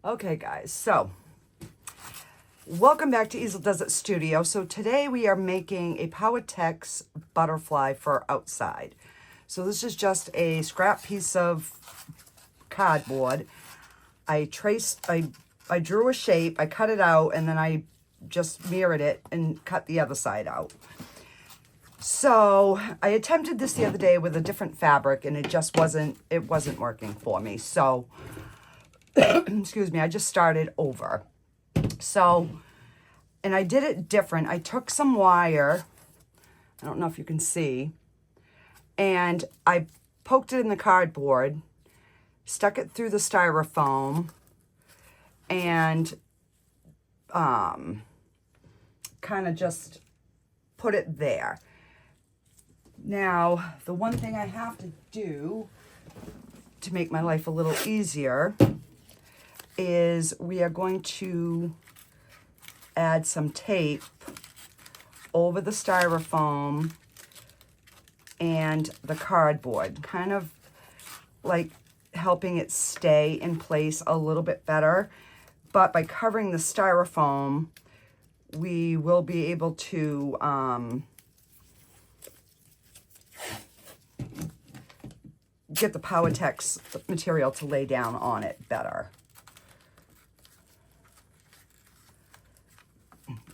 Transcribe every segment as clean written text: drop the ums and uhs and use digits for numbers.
Okay, guys, so welcome back to Easeldoesitstudio. So today we are making a Powertex butterfly for outside. So this is just a scrap piece of cardboard. I drew a shape, I cut it out, and then I just mirrored it and cut the other side out. So I attempted this the other day with a different fabric, and it wasn't working for me. So excuse me, I just started over. So, and I did it different. I took some wire, I don't know if you can see, and I poked it in the cardboard, stuck it through the styrofoam, and kind of just put it there. Now, the one thing I have to do to make my life a little easier is we are going to add some tape over the styrofoam and the cardboard, kind of like helping it stay in place a little bit better. But by covering the styrofoam, we will be able to get the Powertex material to lay down on it better.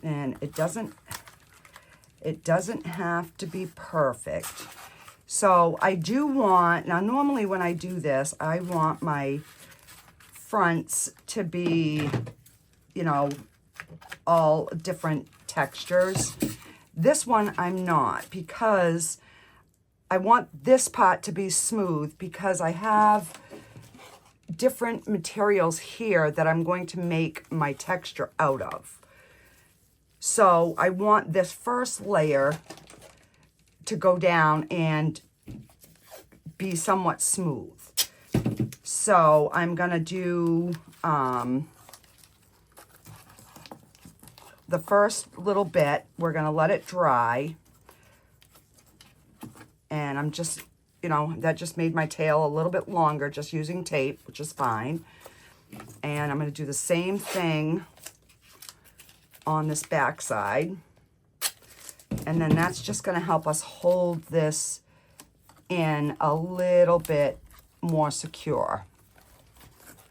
And it doesn't have to be perfect. So I do want, now normally when I do this, I want my fronts to be, you know, all different textures. This one I'm not, because I want this part to be smooth, because I have different materials here that I'm going to make my texture out of. So I want this first layer to go down and be somewhat smooth. So I'm going to do the first little bit. We're going to let it dry. And I'm just, you know, that just made my tail a little bit longer just using tape, which is fine. And I'm going to do the same thing on this back side, and then that's just going to help us hold this in a little bit more secure,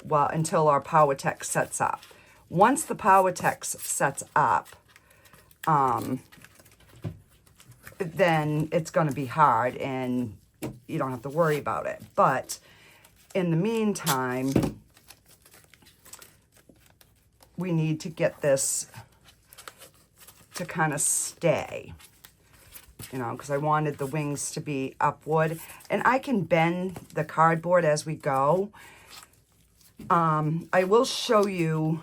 well, until our Powertex sets up. Once the Powertex sets up, then it's going to be hard and you don't have to worry about it. But in the meantime, we need to get this to kind of stay, you know, because I wanted the wings to be upward. And I can bend the cardboard as we go. I will show you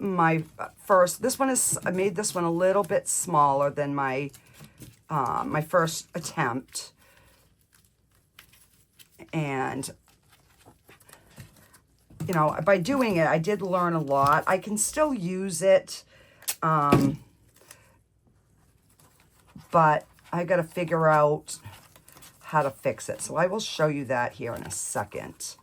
my first, this one is, I made this one a little bit smaller than my my first attempt. And you know, by doing it, I did learn a lot. I can still use it, but I got to figure out how to fix it. So I will show you that here in a second.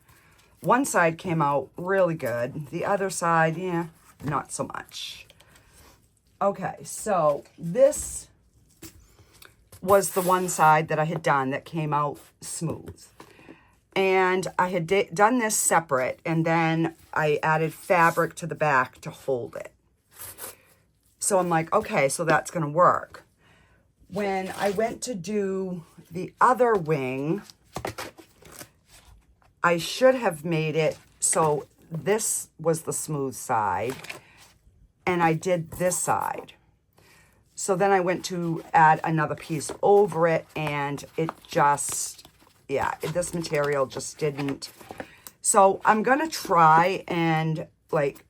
One side came out really good. The other side, yeah, not so much. Okay, so this was the one side that I had done that came out smooth. And I had done this separate, and then I added fabric to the back to hold it. So I'm like, okay, so that's going to work. When I went to do the other wing, I should have made it so this was the smooth side, and I did this side. So then I went to add another piece over it, and it just, yeah, this material just didn't. So I'm going to try and like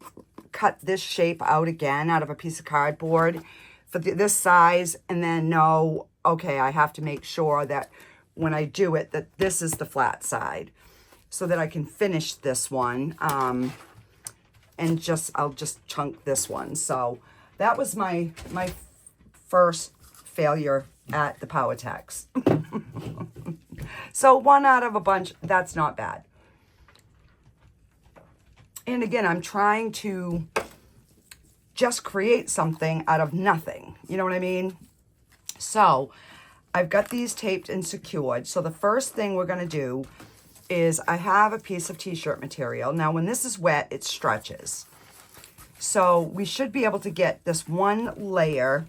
cut this shape out again out of a piece of cardboard for this size, and then know, okay, I have to make sure that when I do it, that this is the flat side, so that I can finish this one. And I'll just chunk this one. So that was my first failure at the Powertex. So one out of a bunch, that's not bad. And again, I'm trying to just create something out of nothing. You know what I mean? So I've got these taped and secured. So the first thing we're going to do is I have a piece of t-shirt material. Now, when this is wet, it stretches. So we should be able to get this one layer,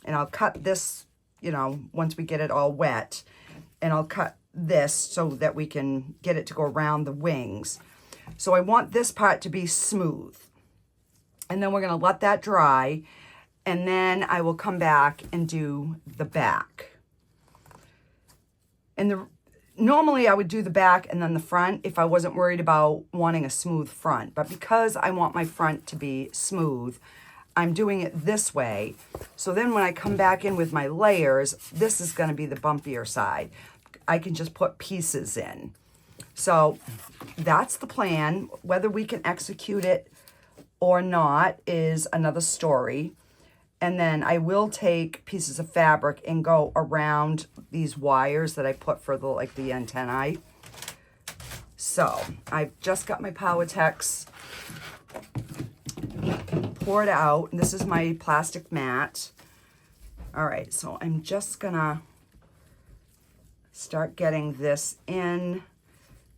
and I'll cut this, you know, once we get it all wet, and I'll cut this so that we can get it to go around the wings. So I want this part to be smooth. And then we're going to let that dry, and then I will come back and do the back. And normally I would do the back and then the front if I wasn't worried about wanting a smooth front. But because I want my front to be smooth, I'm doing it this way. So then when I come back in with my layers, this is going to be the bumpier side. I can just put pieces in. So that's the plan. Whether we can execute it or not is another story. And then I will take pieces of fabric and go around these wires that I put for the, like, the antennae. So I've just got my Powertex poured out. This is my plastic mat. All right, so I'm just gonna start getting this in,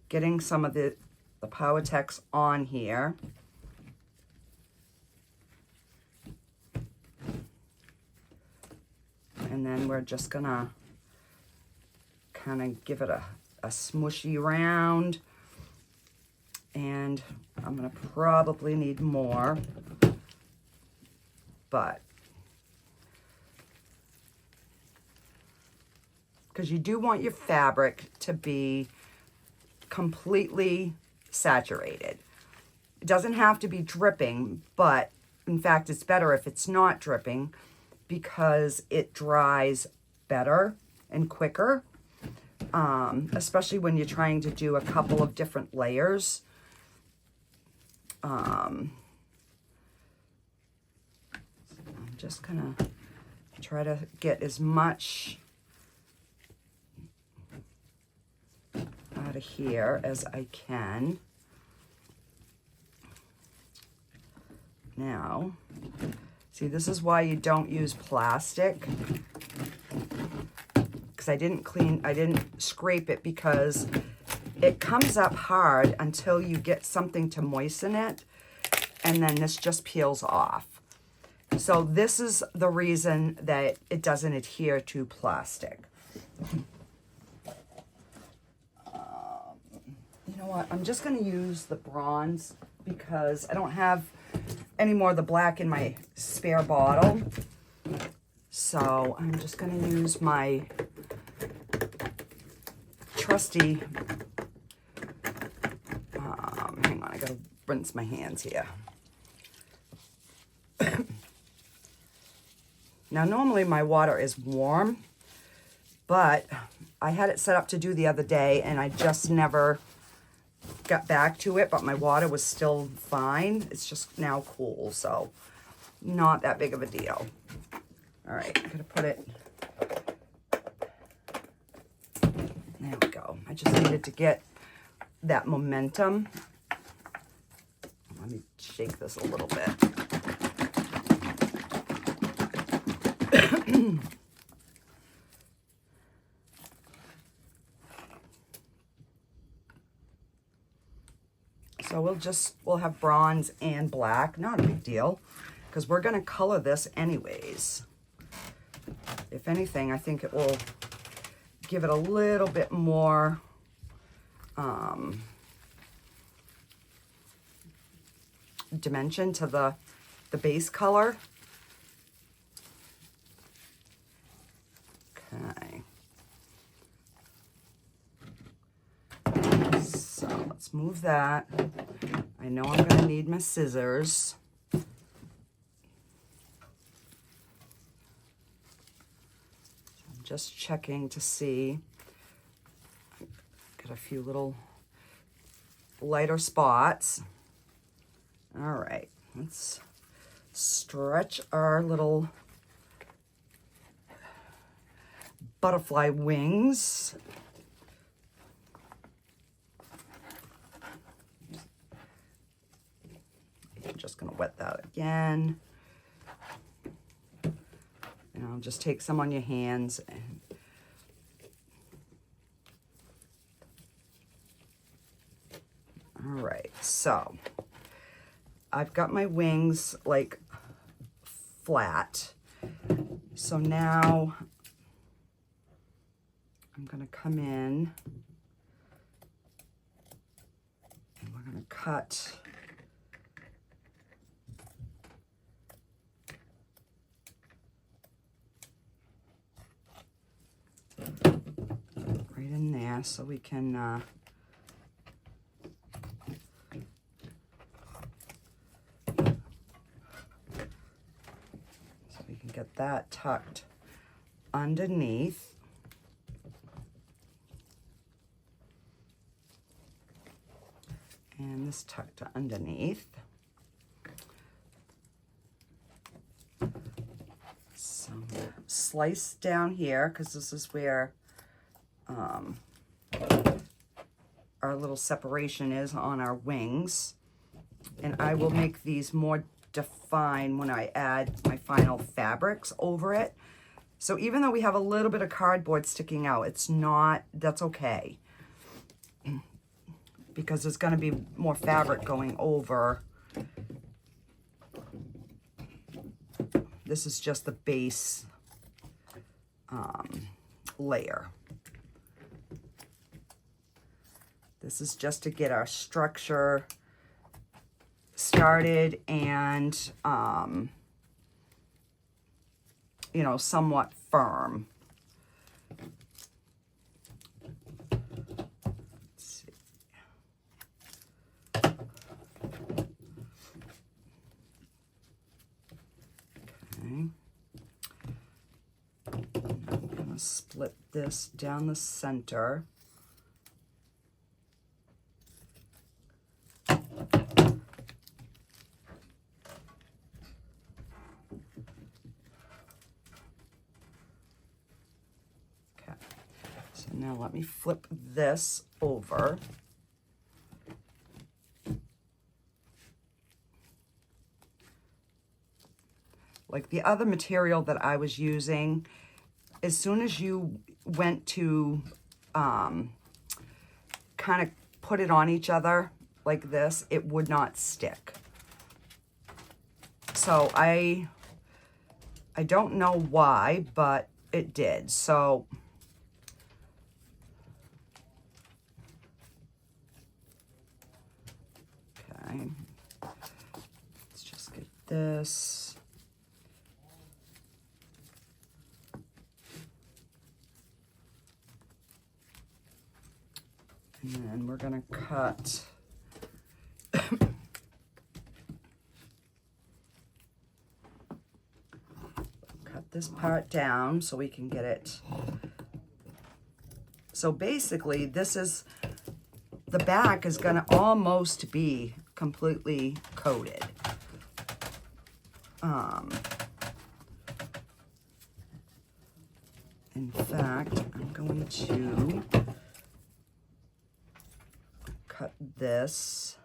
getting some of the Powertex on here. And then we're just gonna kind of give it a smushy round. And I'm gonna probably need more, but because you do want your fabric to be completely saturated. It doesn't have to be dripping, but in fact, it's better if it's not dripping, because it dries better and quicker, especially when you're trying to do a couple of different layers. I'm just gonna try to get as much out of here as I can. Now, see, this is why you don't use plastic, because I didn't scrape it, because it comes up hard until you get something to moisten it, and then this just peels off. So this is the reason that it doesn't adhere to plastic. You know what? I'm just going to use the bronze because I don't have any more of the black in my spare bottle. So I'm just going to use my trusty, hang on, I got to rinse my hands here. Now, normally my water is warm, but I had it set up to do the other day and I just never got back to it, but my water was still fine. It's just now cool, so not that big of a deal. All right, I'm gonna put it, there we go. I just needed to get that momentum. Let me shake this a little bit. So we'll have bronze and black, not a big deal, because we're gonna color this anyways. If anything, I think it will give it a little bit more dimension to the base color. Okay. So let's move that. I know I'm going to need my scissors. So I'm just checking to see. Got a few little lighter spots. All right, let's stretch our little butterfly wings. I'm just going to wet that again. And I'll just take some on your hands. And all right, so I've got my wings like flat. So now I'm going to come in and we're going to cut right in there so we can get that tucked underneath. And this tucked underneath. Some slice down here, because this is where our little separation is on our wings. And I will make these more defined when I add my final fabrics over it. So even though we have a little bit of cardboard sticking out, it's not, that's okay. Because there's going to be more fabric going over. This is just the base layer. This is just to get our structure started and, you know, somewhat firm. Let's see. Okay. I'm going to split this down the center. Now let me flip this over. Like the other material that I was using, as soon as you went to kind of put it on each other like this, it would not stick. So I don't know why, but it did. So let's just get this. And then we're going to cut this part down so we can get it. So basically this is, the back is going to almost be completely coated. In fact, I'm going to cut this.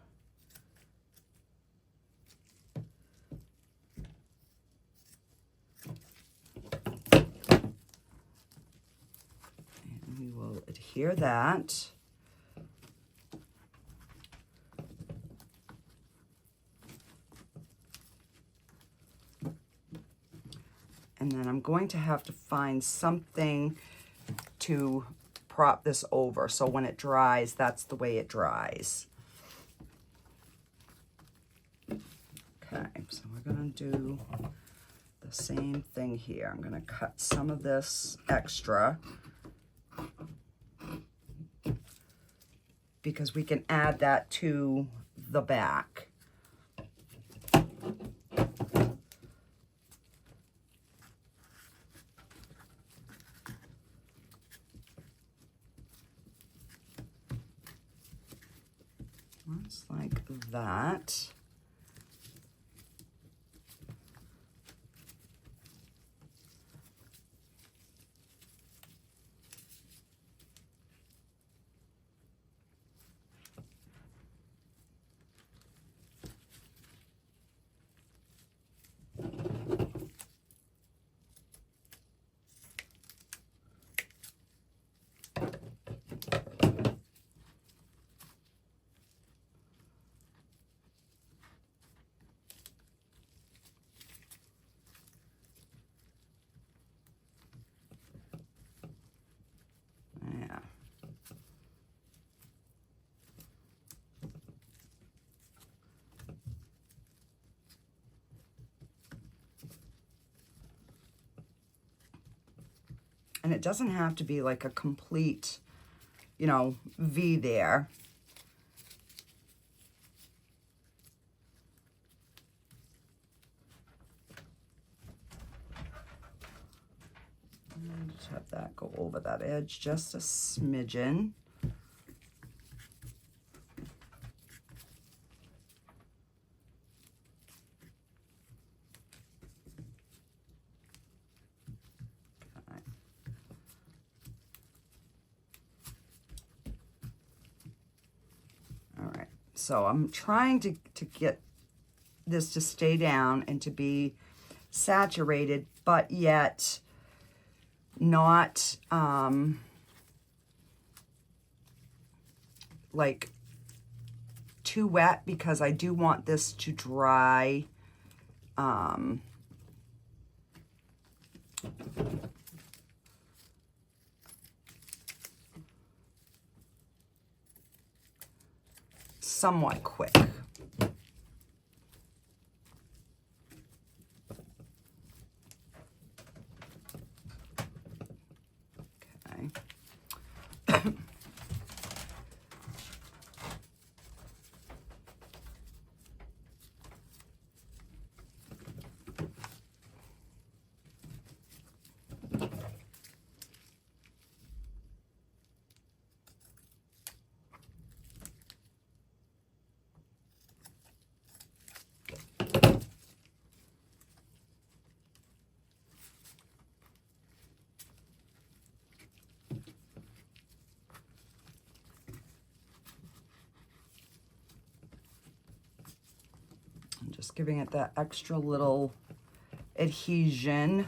And we will adhere that. And then I'm going to have to find something to prop this over. So when it dries, that's the way it dries. Okay, so we're going to do the same thing here. I'm going to cut some of this extra because we can add that to the back. Just like that. And it doesn't have to be like a complete, you know, V there. And just have that go over that edge just a smidgen. So I'm trying to get this to stay down and to be saturated, but yet not like too wet, because I do want this to dry somewhat quick. Okay. Just giving it that extra little adhesion.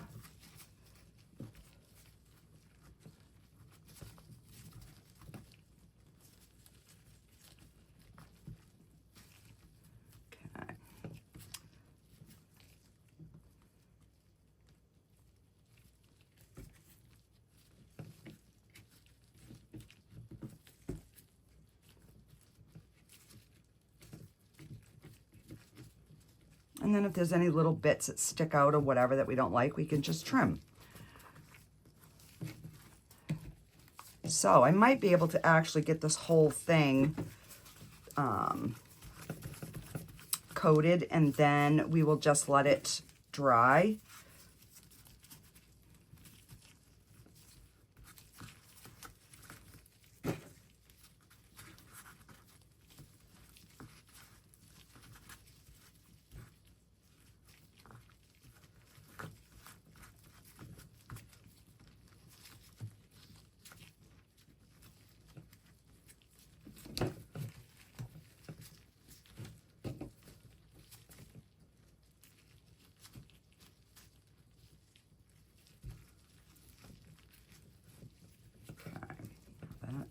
Okay. And then if there's any little bits that stick out or whatever that we don't like, we can just trim. So I might be able to actually get this whole thing coated, and then we will just let it dry.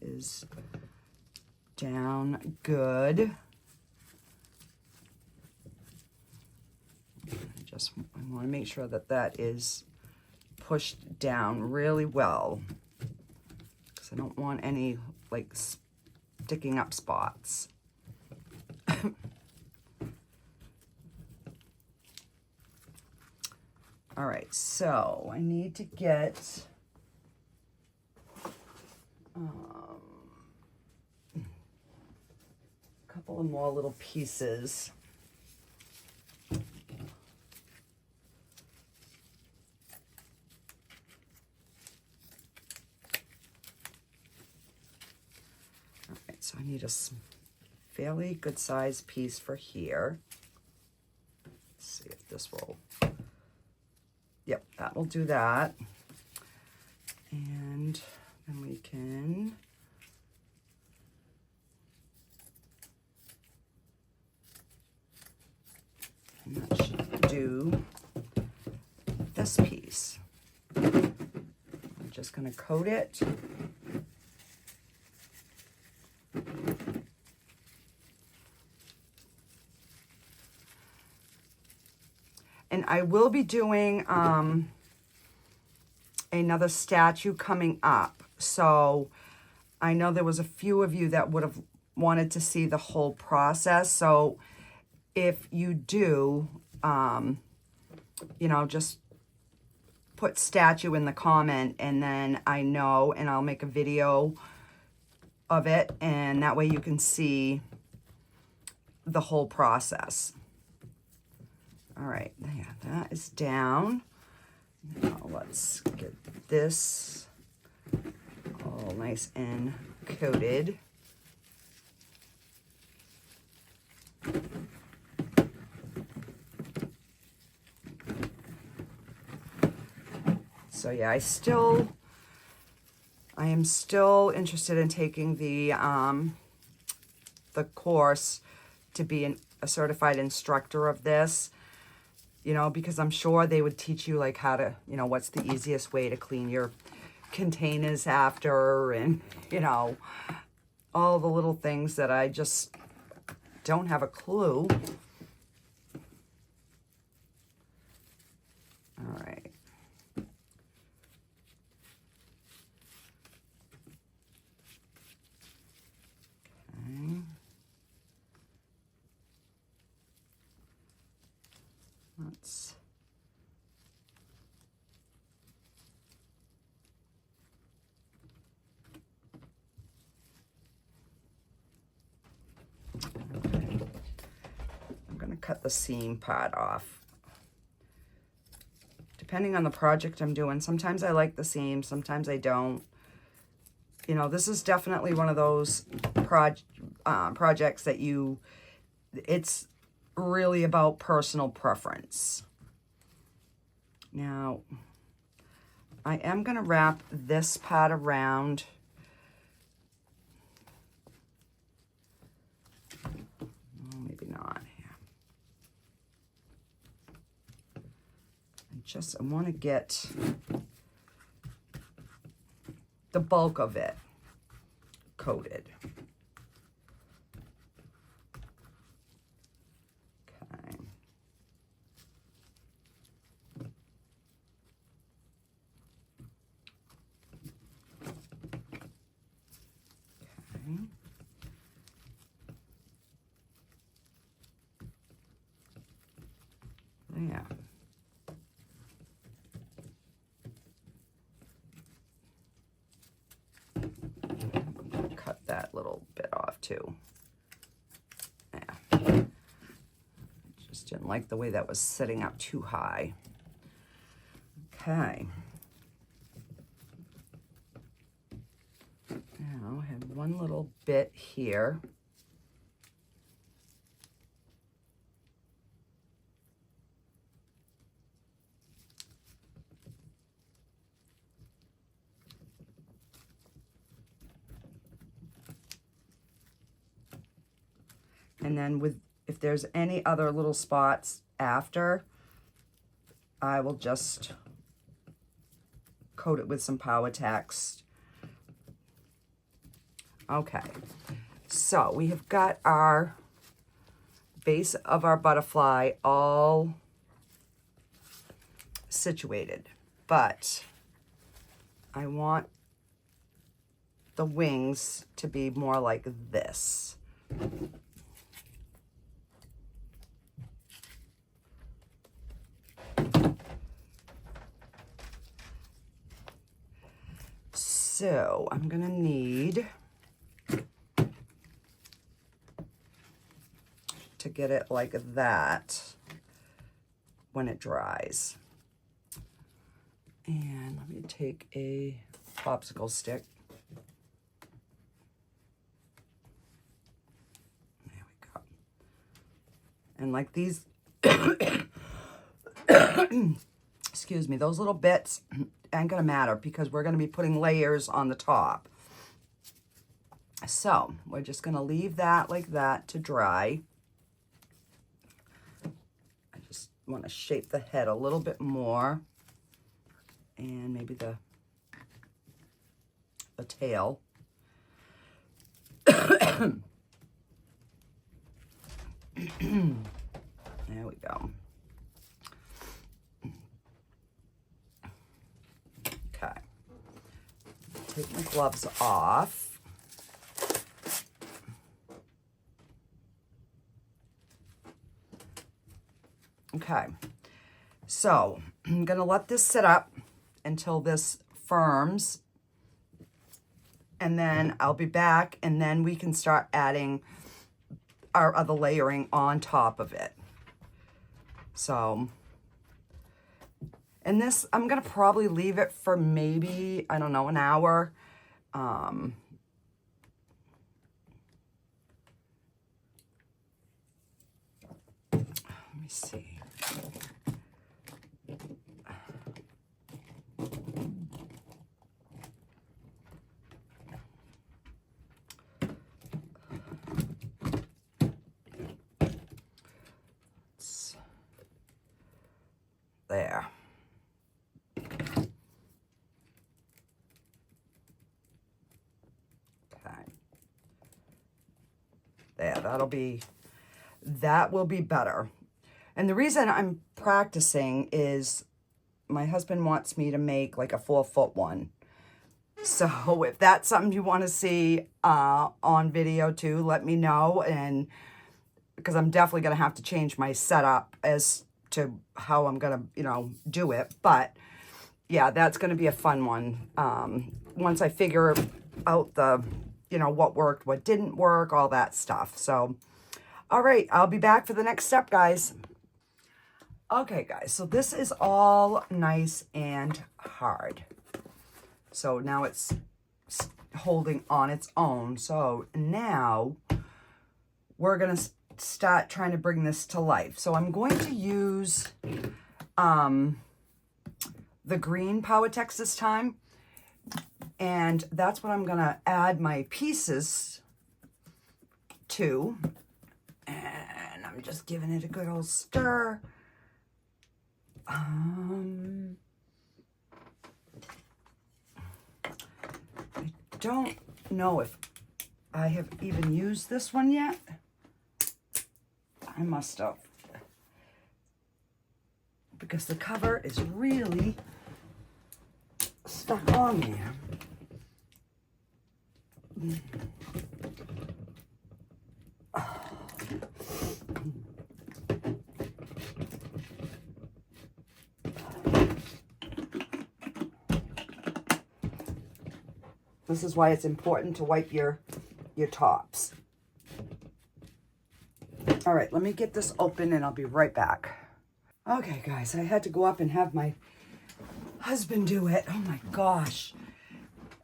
Is down good. I want to make sure that that is pushed down really well, because I don't want any like sticking up spots. All right, so I need to get a couple of more little pieces. All right, so I need a fairly good sized piece for here. Let's see if this will, yep, that will do that. And then we can and that should do this piece. I'm just going to coat it. And I will be doing another statue coming up. So I know there was a few of you that would have wanted to see the whole process. So if you do, you know, just put statue in the comment, and then I know, and I'll make a video of it, and that way you can see the whole process. All right, yeah, that is down. Now let's get this all nice and coated. So yeah, I am still interested in taking the course to be a certified instructor of this, you know, because I'm sure they would teach you like how to, you know, what's the easiest way to clean your containers after, and, you know, all the little things that I just don't have a clue. All right. Okay. Let's cut the seam part off. Depending on the project I'm doing, sometimes I like the seam, sometimes I don't. You know, this is definitely one of those projects that it's really about personal preference. Now, I am going to wrap this part around. Maybe not. I want to get the bulk of it coated. Okay. Okay. Yeah. Cut that little bit off too. Yeah. Just didn't like the way that was sitting up too high. Okay. Now I have one little bit here. And then if there's any other little spots after, I will just coat it with some Power Text. Okay, so we have got our base of our butterfly all situated, but I want the wings to be more like this. So I'm gonna need to get it like that when it dries. And let me take a popsicle stick. There we go. And like these, excuse me, those little bits ain't gonna matter because we're gonna be putting layers on the top. So we're just gonna leave that like that to dry. I just want to shape the head a little bit more, and maybe the tail. There we go. Okay. Take my gloves off. Okay. So I'm going to let this sit up until this firms, and then I'll be back, and then we can start adding our other layering on top of it. So, and this, I'm gonna probably leave it for maybe, I don't know, an hour. Let me see. There. Okay. There, that will be better. And the reason I'm practicing is my husband wants me to make like a 4-foot one. So if that's something you want to see on video too, let me know. And because I'm definitely going to have to change my setup as to how I'm going to, you know, do it. But yeah, that's going to be a fun one. Once I figure out the, you know, what worked, what didn't work, all that stuff. So, all right, I'll be back for the next step, guys. Okay, guys, so this is all nice and hard. So now it's holding on its own. So now we're going to start trying to bring this to life. So I'm going to use the green Power-Tex this time. And that's what I'm going to add my pieces to. And I'm just giving it a good old stir. I don't know if I have even used this one yet. I must have, because the cover is really stuck on there. This is why it's important to wipe your tops. All right, let me get this open and I'll be right back. Okay, guys, I had to go up and have my husband do it. Oh my gosh.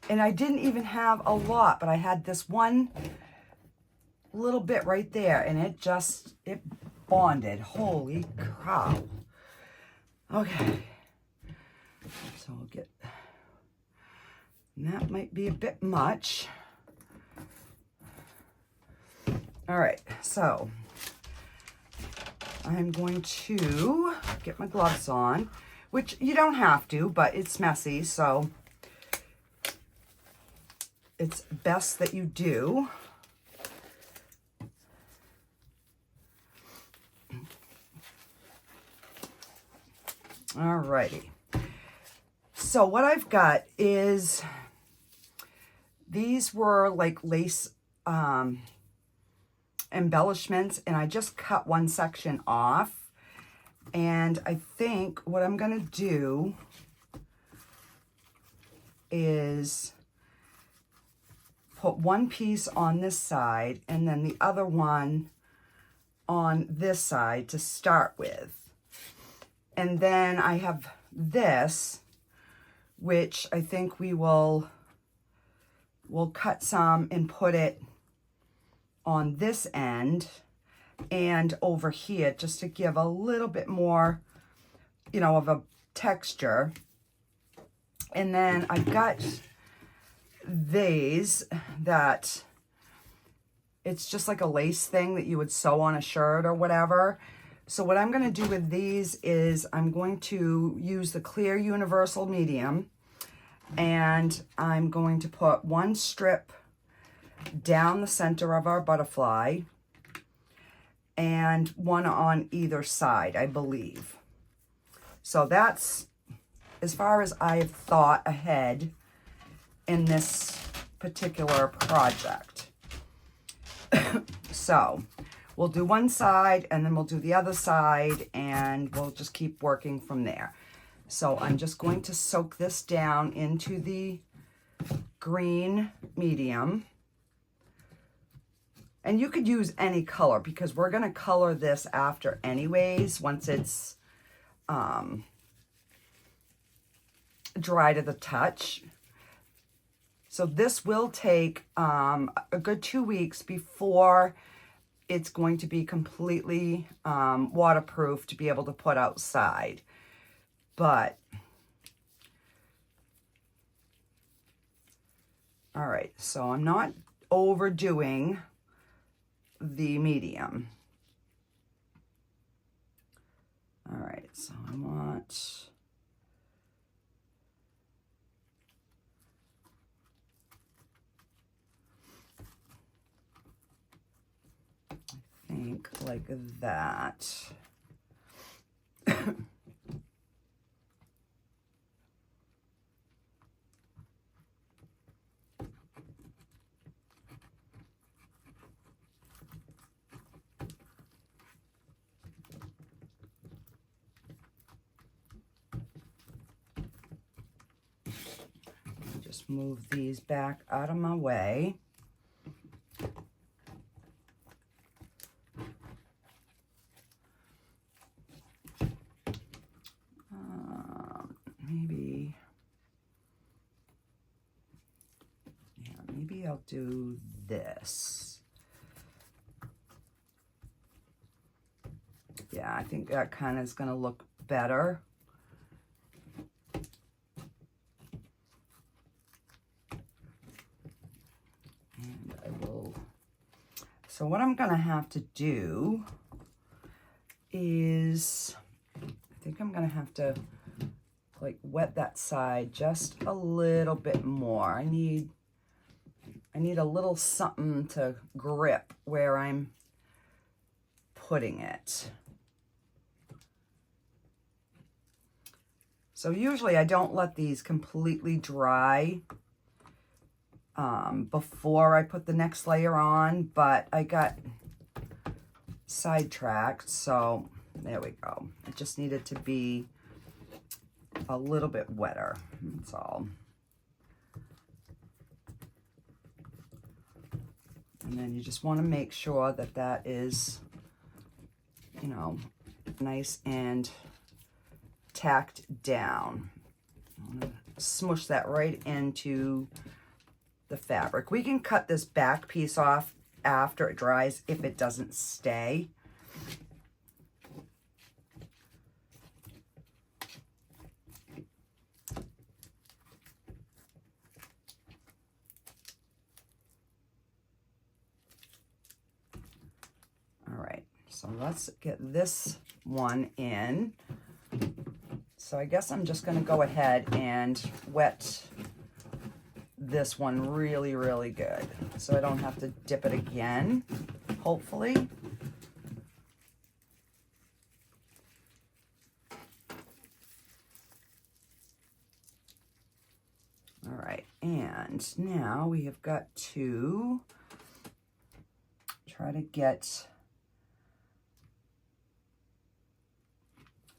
And I didn't even have a lot, but I had this one little bit right there, and it bonded. Holy cow. Okay. So I'll get, that might be a bit much. All right, so I'm going to get my gloves on, which you don't have to, but it's messy, so it's best that you do. All righty. So what I've got is, these were like lace embellishments, and I just cut one section off. And I think what I'm going to do is put one piece on this side and then the other one on this side to start with. And then I have this, which I think we'll cut some and put it on this end and over here, just to give a little bit more, you know, of a texture. And then I've got these that it's just like a lace thing that you would sew on a shirt or whatever. So what I'm going to do with these is I'm going to use the clear universal medium, and I'm going to put one strip down the center of our butterfly and one on either side, I believe. So that's as far as I've thought ahead in this particular project. So we'll do one side and then we'll do the other side, and we'll just keep working from there. So I'm just going to soak this down into the green medium. And you could use any color because we're going to color this after anyways, once it's dry to the touch. So this will take a good 2 weeks before it's going to be completely waterproof to be able to put outside. But, all right, so I'm not overdoing the medium. All right, so I want... I think like that. Just move these back out of my way. Maybe I'll do this. Yeah, I think that kind of is going to look better. And I will, so what I'm going to have to do is, I think I'm going to have to like wet that side just a little bit more. I need a little something to grip where I'm putting it. So usually I don't let these completely dry before I put the next layer on, but I got sidetracked, so there we go. It just needed to be a little bit wetter, that's all. And then you just want to make sure that that is, you know, nice and tacked down. I'm going to smush that right into the fabric. We can cut this back piece off after it dries if it doesn't stay. All right, so let's get this one in. So I guess I'm just going to go ahead and wet this one really, really good, so I don't have to dip it again, hopefully. All right, and now we have got to try to get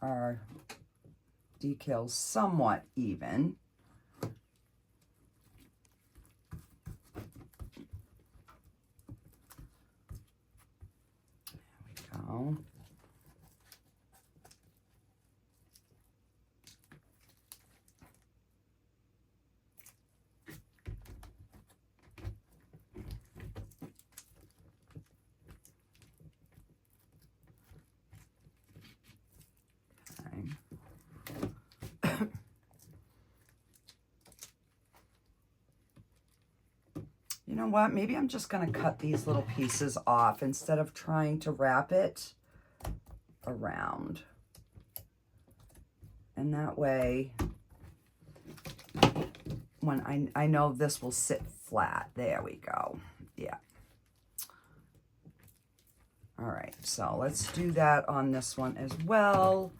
our decals somewhat even. There we go. You know what? Maybe I'm just going to cut these little pieces off instead of trying to wrap it around. And that way, when I know this will sit flat. There we go. Yeah. All right, so let's do that on this one as well.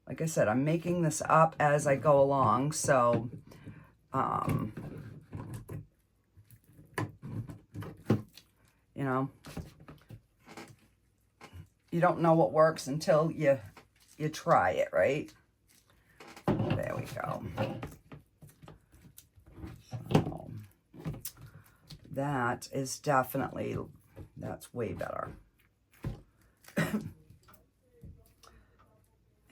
Like I said, I'm making this up as I go along, so You know, you don't know what works until you try it, right? There we go. So that is definitely, that's way better. And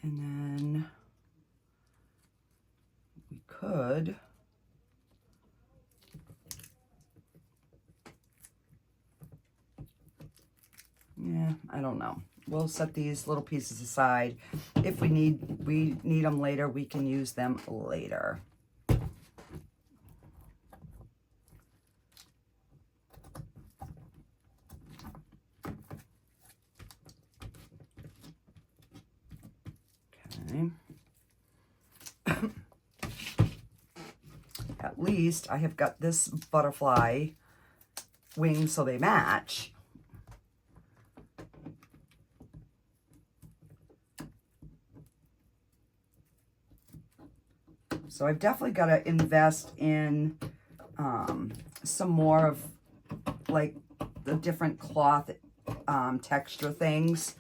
then we could, yeah, I don't know. We'll set these little pieces aside. If we need them later, we can use them later. Okay. At least I have got this butterfly wings so they match. So I've definitely got to invest in some more of like the different cloth texture things,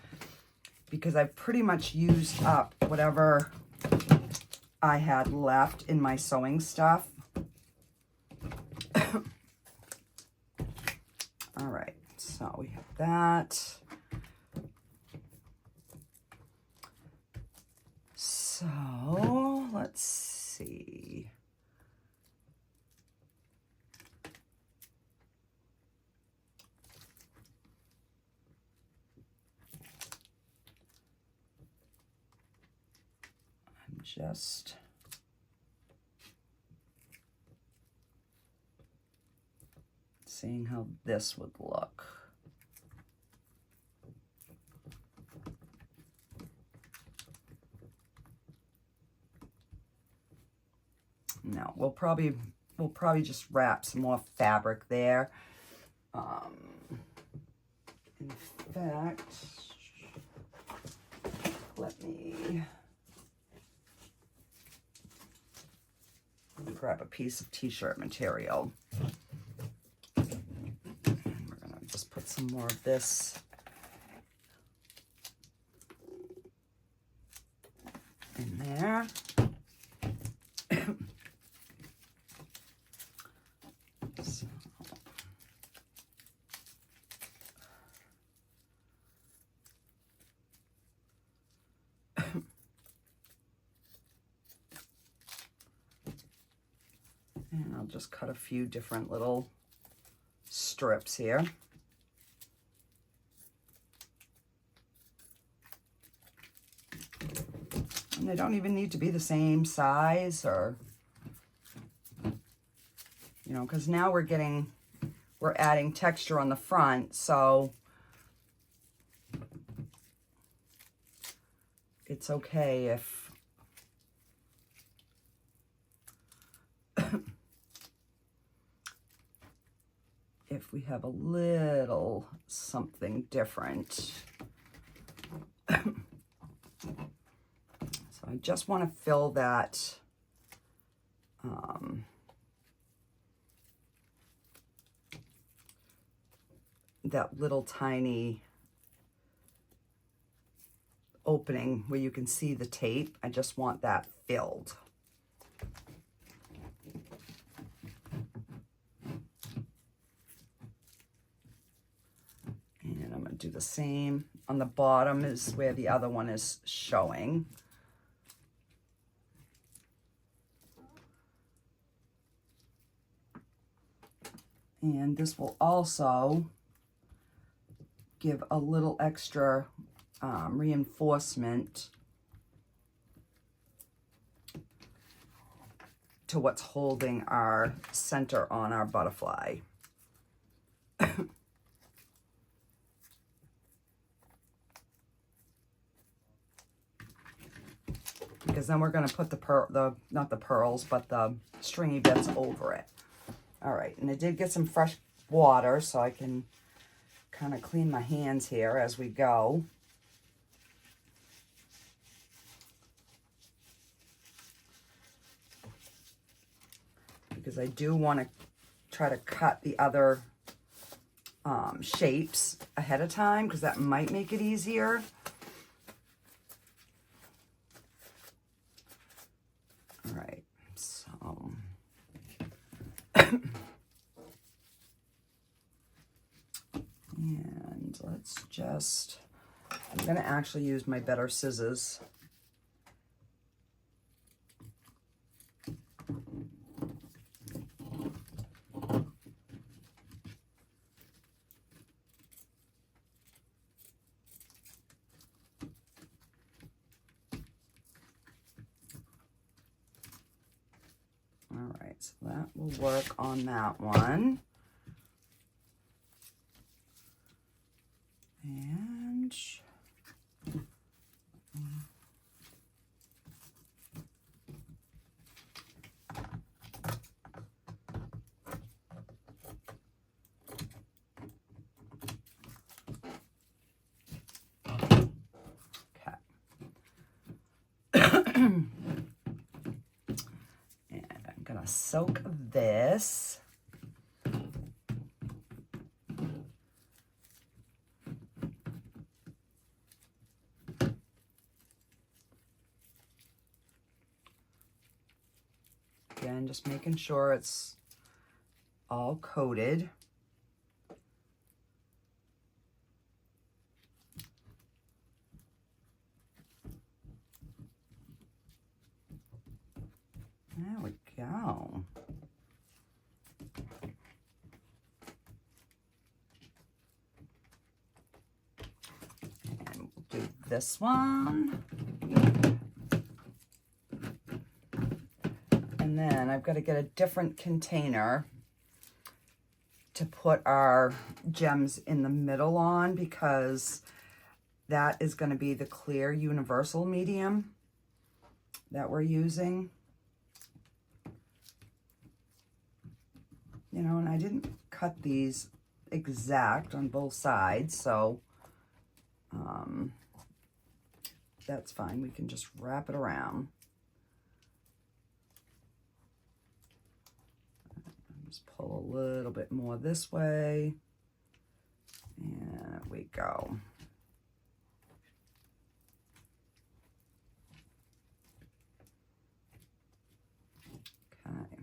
because I've pretty much used up whatever I had left in my sewing stuff. All right, so we have that. So let's see. I'm just seeing how this would look. No, we'll probably just wrap some more fabric there. In fact, let me grab a piece of t-shirt material. And we're gonna just put some more of this in there. So. And I'll just cut a few different little strips here. And they don't even need to be the same size, or, you know, because now we're adding texture on the front, so it's okay if if we have a little something different. So I just want to fill that that little tiny opening where you can see the tape. I just want that filled. And I'm going to do the same on the bottom is where the other one is showing. And this will also give a little extra reinforcement to what's holding our center on our butterfly. Because then we're going to put not the pearls, but the stringy bits over it. All right, and I did get some fresh water so I can kind of clean my hands here as we go. Because I do want to try to cut the other shapes ahead of time because that might make it easier. All right, so and let's just, I'm going to actually use my better scissors. All right, so that will work on that one. And soak this. Again, just making sure it's all coated. There we go. And we'll do this one. And then I've got to get a different container to put our gems in the middle on because that is going to be the clear universal medium that we're using. You know, and I didn't cut these exact on both sides, so that's fine. We can just wrap it around. Just pull a little bit more this way, and there we go. Okay.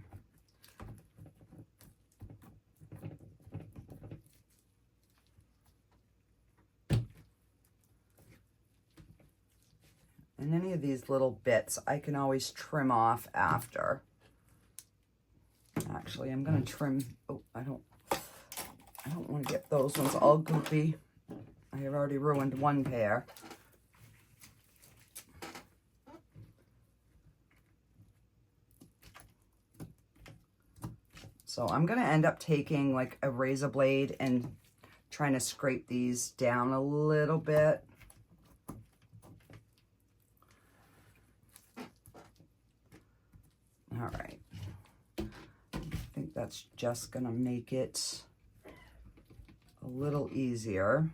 And any of these little bits I can always trim off after. Actually, I'm going to trim, oh, I don't want to get those ones all goopy. I have already ruined one pair. So I'm going to end up taking like a razor blade and trying to scrape these down a little bit. All right. I think that's just going to make it a little easier.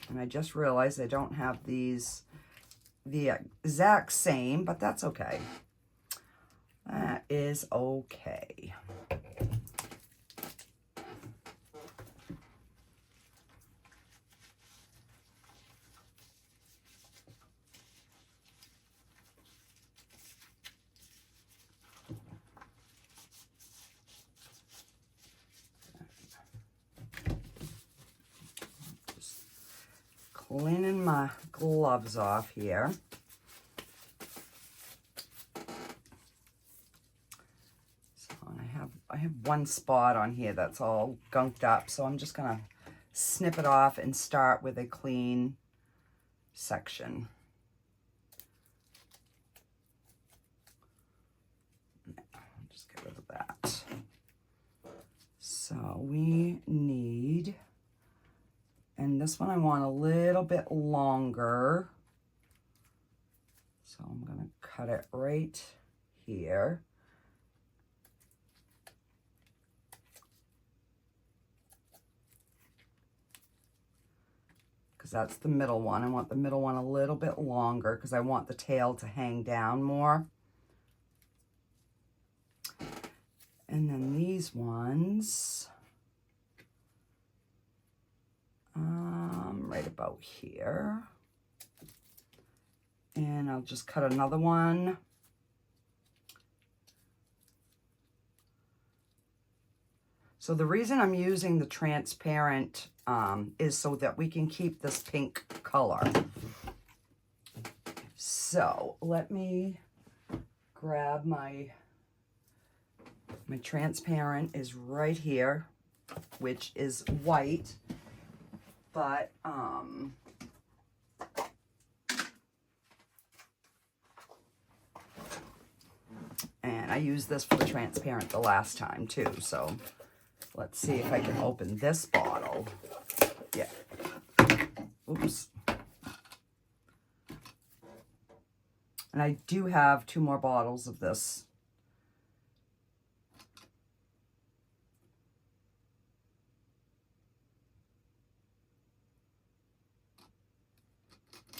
And I just realized I don't have these the exact same, but that's okay. That is okay. Cleaning my gloves off here. So I have one spot on here that's all gunked up, so I'm just gonna snip it off and start with a clean section. Just get rid of that. So we need, and this one I want a little bit longer. So I'm going to cut it right here. Because that's the middle one. I want the middle one a little bit longer because I want the tail to hang down more. And then these ones, right about here. And I'll just cut another one. So the reason I'm using the transparent is so that we can keep this pink color. So let me grab my transparent is right here, which is white, but and I used this for the transparent the last time too, so let's see if I can open this bottle. Yeah. Oops. And I do have 2 more bottles of this.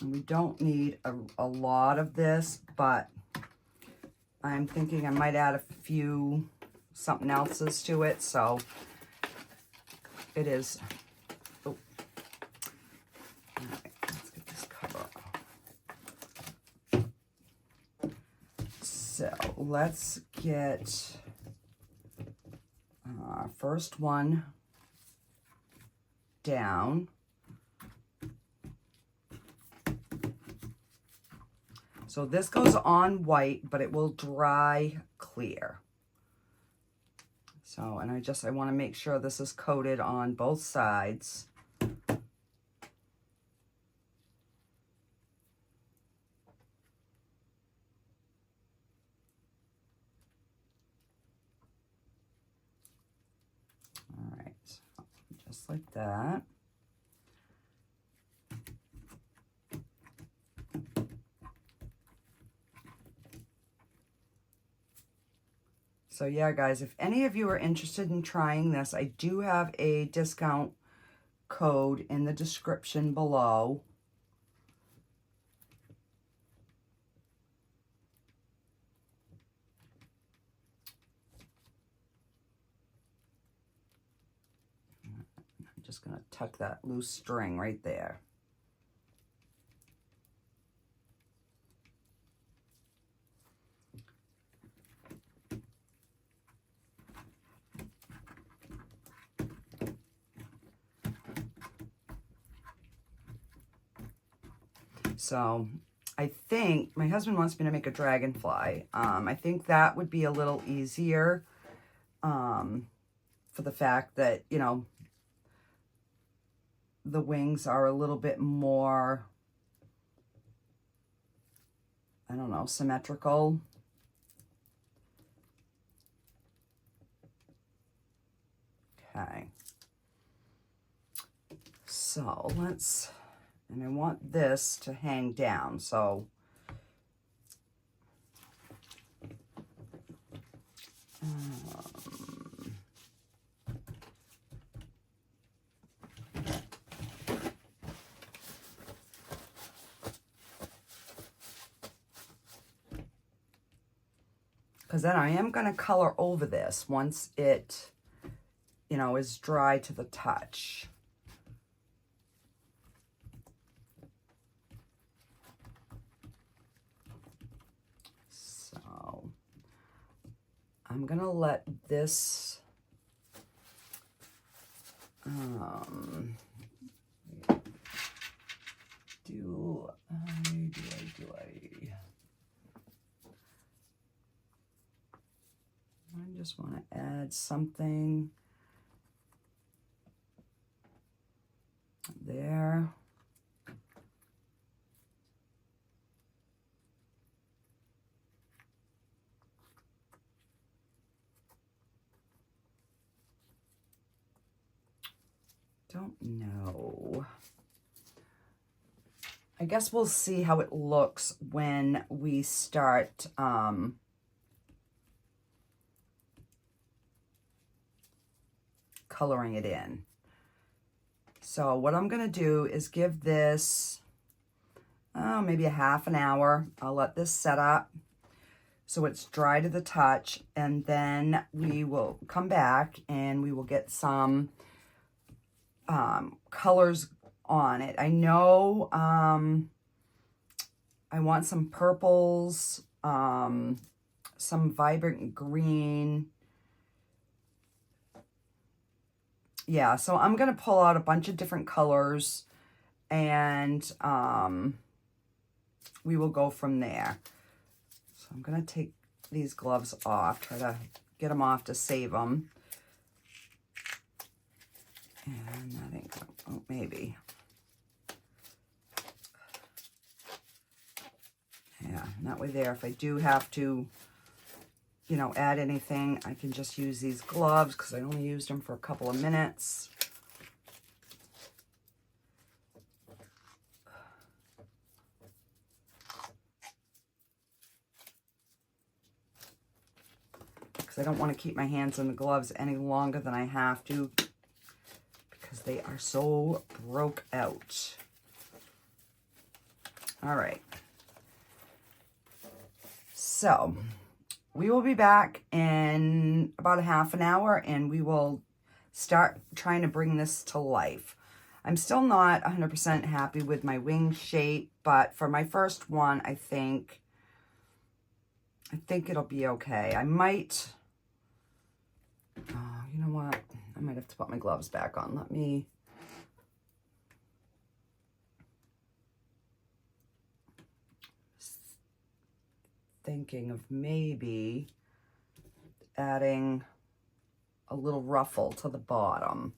And we don't need a lot of this, but I'm thinking I might add a few something else's to it, so it is. Oh. All right, let's get this cover off. So let's get first one down. So this goes on white, but it will dry clear. So, and I want to make sure this is coated on both sides. All right, just like that. So yeah, guys, if any of you are interested in trying this, I do have a discount code in the description below. I'm just going to tuck that loose string right there. So I think my husband wants me to make a dragonfly. I think that would be a little easier for the fact that, you know, the wings are a little bit more, I don't know, symmetrical. Okay. So let's, and I want this to hang down, so because then I am going to color over this once it, you know, is dry to the touch. So I'm going to let this, do I just want to add something there. Don't know. I guess we'll see how it looks when we start coloring it in. So what I'm going to do is give this maybe a half an hour. I'll let this set up so it's dry to the touch, and then we will come back and we will get some colors on it. I know I want some purples, some vibrant green. Yeah, so I'm going to pull out a bunch of different colors, and we will go from there. So I'm going to take these gloves off, try to get them off to save them. And I think, oh, maybe. Yeah, and that way there, if I do have to, you know, add anything, I can just use these gloves because I only used them for a couple of minutes. Because I don't want to keep my hands in the gloves any longer than I have to because they are so broke out. All right. So we will be back in about a half an hour, and we will start trying to bring this to life. I'm still not 100% happy with my wing shape, but for my first one, I think it'll be okay. I might, you know what? I might have to put my gloves back on. Let me, thinking of maybe adding a little ruffle to the bottom.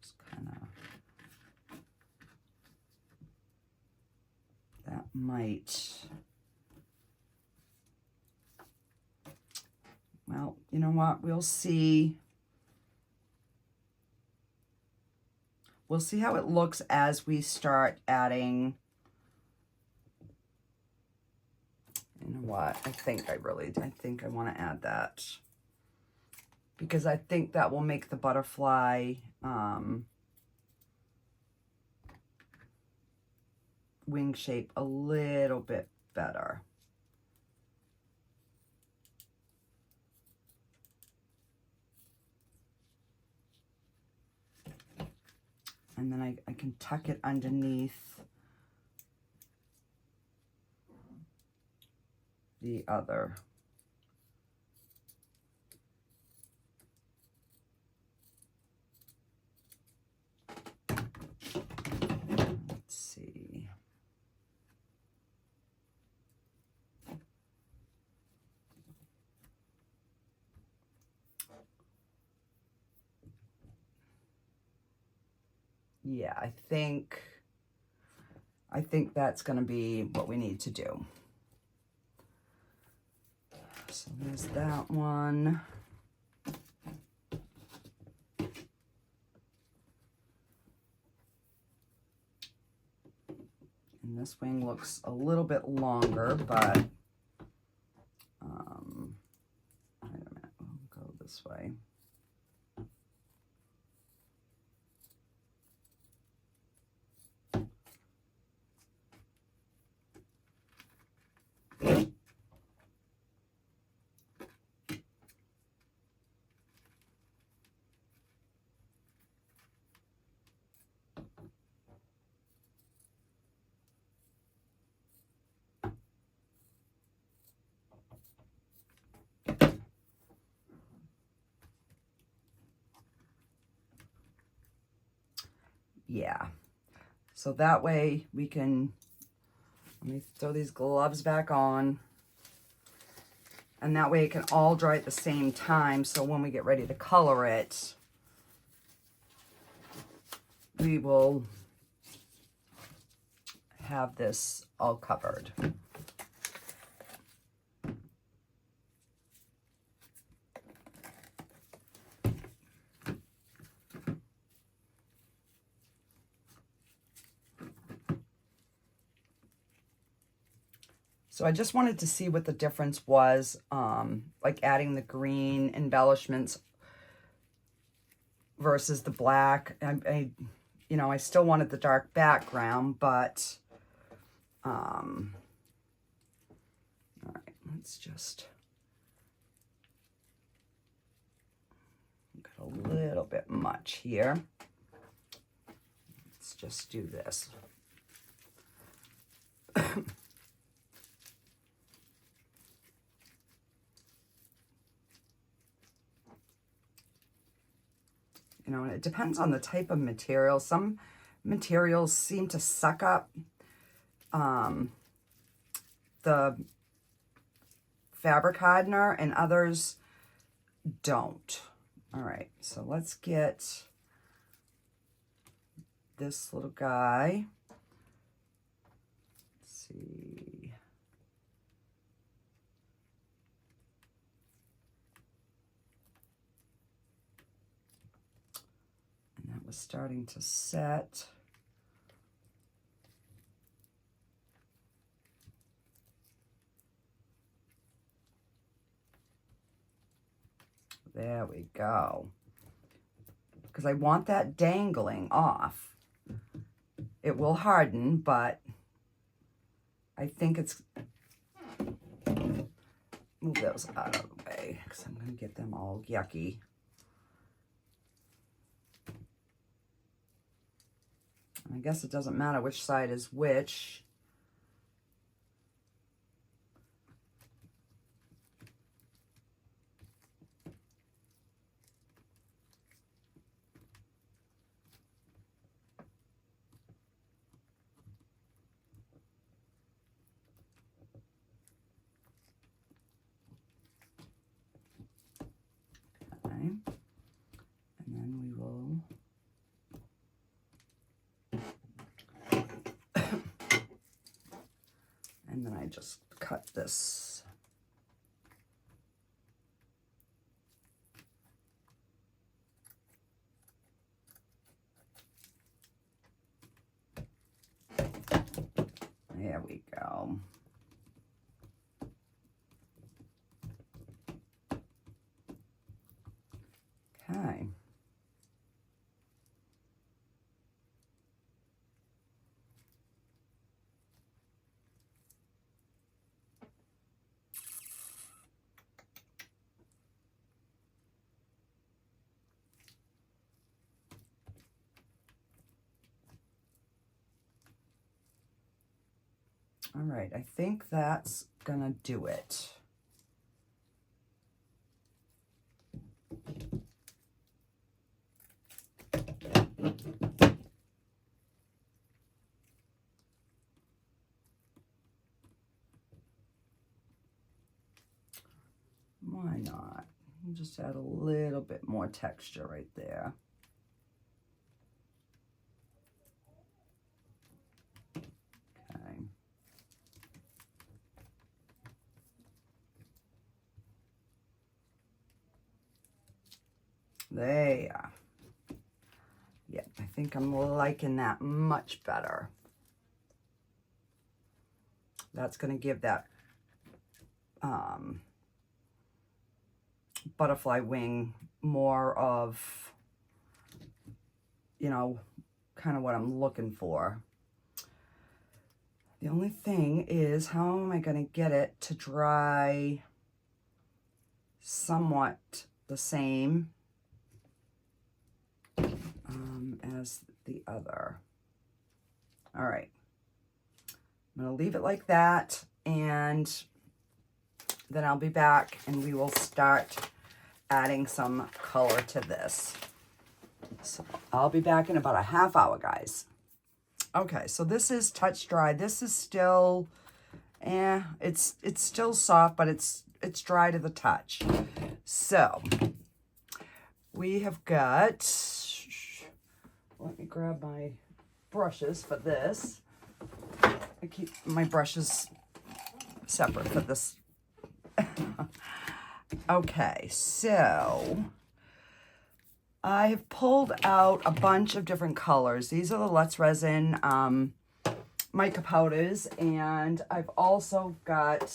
Just kind of, that might, well, you know what? We'll see. We'll see how it looks as we start adding. You know what? I think I want to add that because I think that will make the butterfly wing shape a little bit better. And then I can tuck it underneath the other. Let's see. Yeah, I think that's going to be what we need to do. So there's that one. And this wing looks a little bit longer, but wait a minute, we'll go this way. Yeah, so that way we can, let me throw these gloves back on, and that way it can all dry at the same time, so when we get ready to color it, we will have this all covered. So I just wanted to see what the difference was, like adding the green embellishments versus the black. You know, I still wanted the dark background, but, all right, let's just got a little bit much here. Let's just do this. You know, and it depends on the type of material. Some materials seem to suck up the fabric hardener and others don't. All right, so let's get this little guy. Let's see. And that was starting to set. There we go. Because I want that dangling off. It will harden, but I think it's... Move those out of the way, because I'm going to get them all yucky. I guess it doesn't matter which side is which. Okay. And then we will and then I just cut this. There we go. Okay. All right, I think that's gonna do it. Why not? I'll just add a little bit more texture right there. Okay. There. Yep, I think I'm liking that much better. That's going to give that butterfly wing more of, you know, kind of what I'm looking for. The only thing is, how am I going to get it to dry somewhat the same as the other? All right. I'm going to leave it like that, and then I'll be back and we will start adding some color to this. So I'll be back in about a half hour, guys. Okay, so this is touch dry. This is still, it's still soft, but it's dry to the touch. So we have got, let me grab my brushes for this. I keep my brushes separate for this. Okay, so I have pulled out a bunch of different colors. These are the Let's Resin mica powders, and I've also got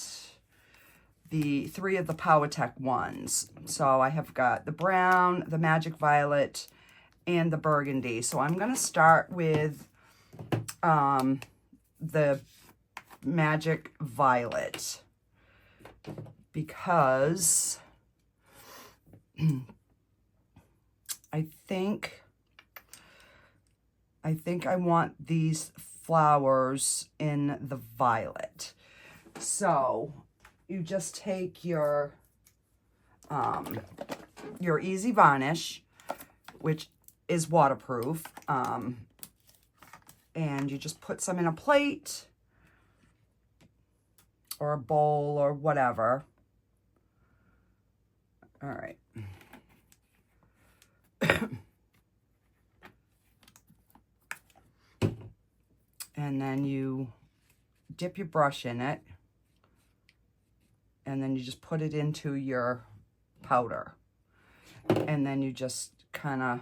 the 3 of the PowerTech ones. So I have got the brown, the magic violet, and the burgundy. So I'm going to start with the Magic Violet, because I think I want these flowers in the violet. So you just take your Easy Varnish, which is waterproof, and you just put some in a plate or a bowl or whatever. All right. And then you dip your brush in it, and then you just put it into your powder. And then you just kind of,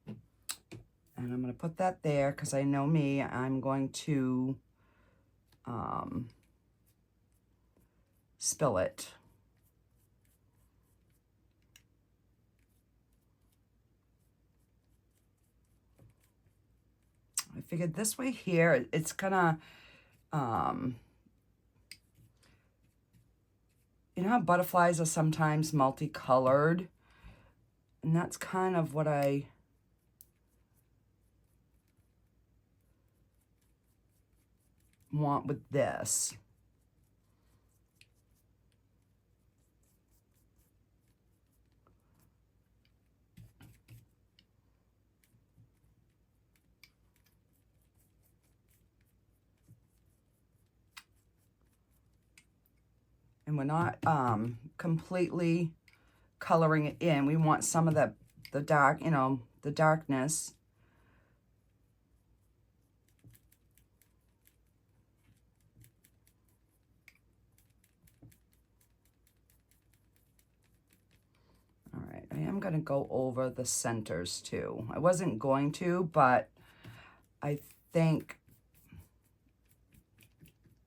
and I'm going to put that there because I know me, I'm going to spill it. I figured this way here, it's gonna, you know how butterflies are sometimes multicolored? And that's kind of what I want with this. And we're not completely coloring it in. We want some of the dark, you know, the darkness. All right, I am gonna go over the centers too. I wasn't going to, but I think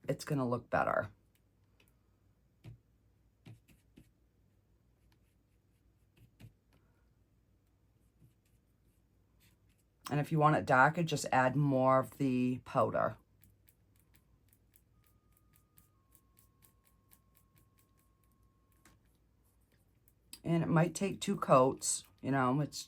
it's gonna look better. And if you want it darker, just add more of the powder. And it might take 2 coats, you know, it's...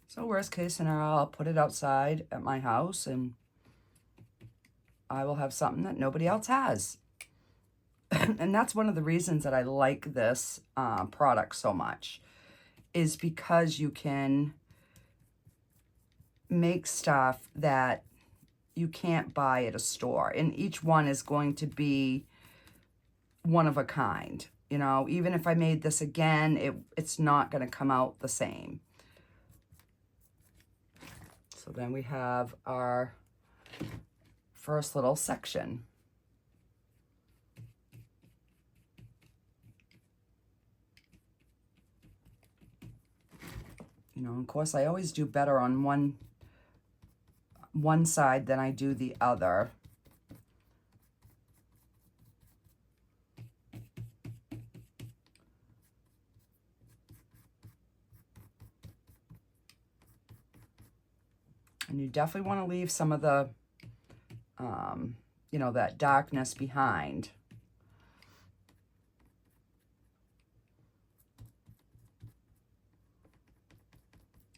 So worst case scenario, I'll put it outside at my house and I will have something that nobody else has. And that's one of the reasons that I like this product so much, is because you can make stuff that you can't buy at a store. And each one is going to be one of a kind. You know, even if I made this again, it's not going to come out the same. So then we have our first little section. You know, of course, I always do better on one side than I do the other. And you definitely want to leave some of the, you know, that darkness behind.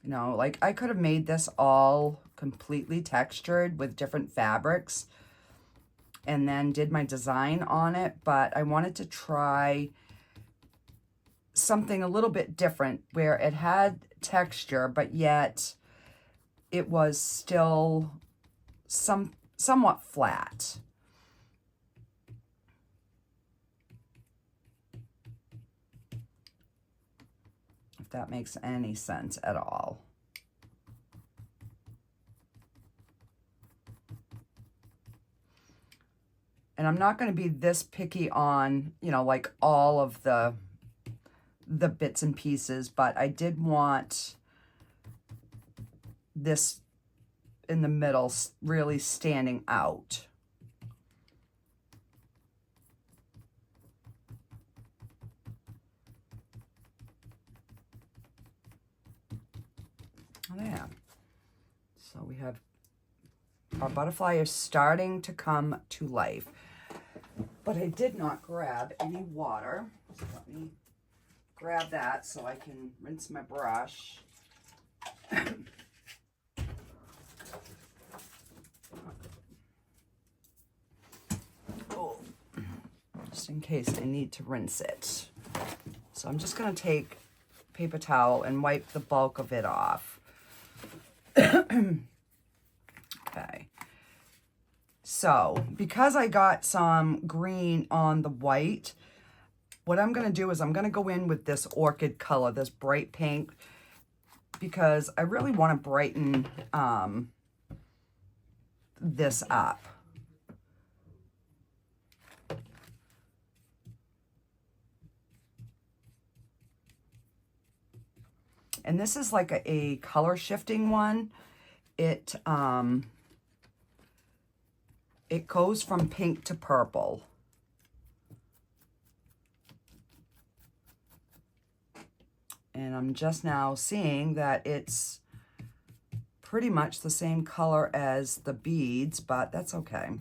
You know, like I could have made this all completely textured with different fabrics and then did my design on it, but I wanted to try something a little bit different where it had texture, but yet it was still somewhat flat. If that makes any sense at all. And I'm not going to be this picky on, you know, like all of the the bits and pieces, but I did want this in the middle really standing out. There. So we have our butterfly is starting to come to life. But I did not grab any water. So let me grab that so I can rinse my brush. Oh, just in case I need to rinse it. So I'm just going to take paper towel and wipe the bulk of it off. Okay. So, because I got some green on the white, what I'm going to do is I'm going to go in with this orchid color, this bright pink, because I really want to brighten this up. And this is like a color shifting one. It goes from pink to purple. And I'm just now seeing that it's pretty much the same color as the beads, but that's okay.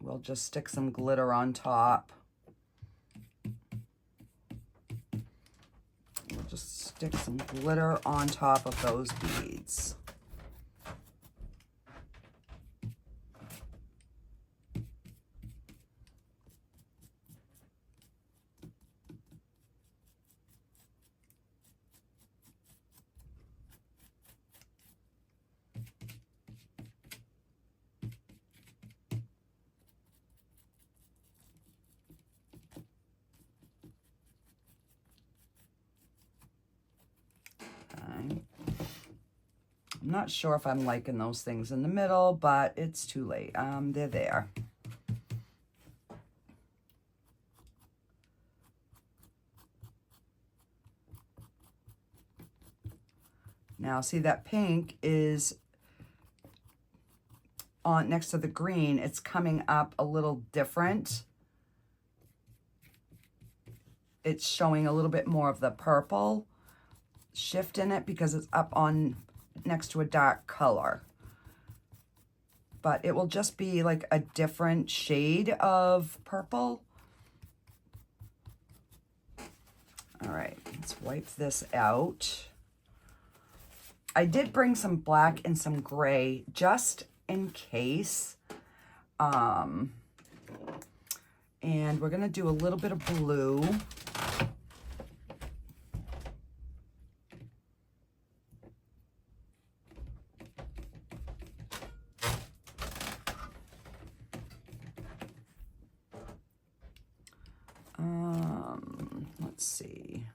We'll just stick some glitter on top. We'll just stick some glitter on top of those beads. I'm not sure if I'm liking those things in the middle, but it's too late. They're there. Now, see that pink is on next to the green. It's coming up a little different. It's showing a little bit more of the purple shift in it because it's up on next to a dark color. But it will just be like a different shade of purple. All right, let's wipe this out. I did bring some black and some gray just in case. And we're gonna do a little bit of blue. Let's see.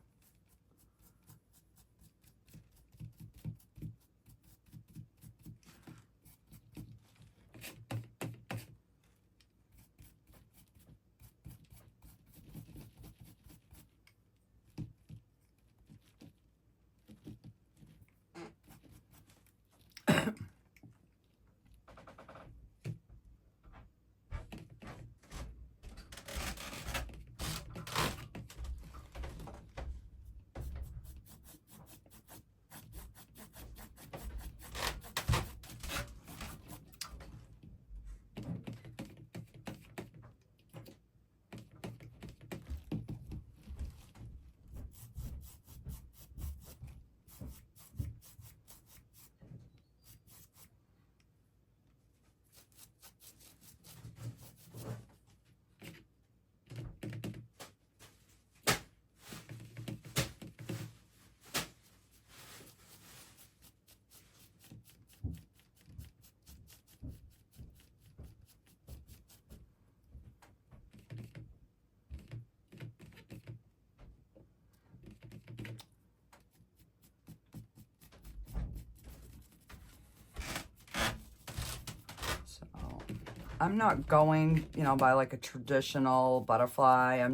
I'm not going, you know, by like a traditional butterfly. I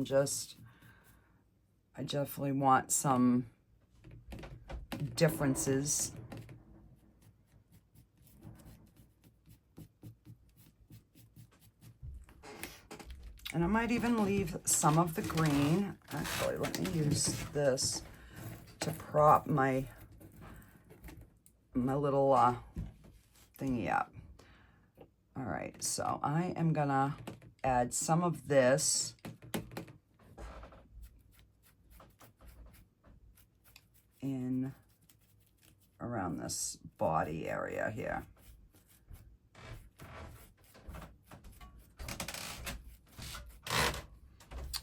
definitely want some differences. And I might even leave some of the green. Actually, let me use this to prop my little thingy up. All right, so I am gonna add some of this in around this body area here.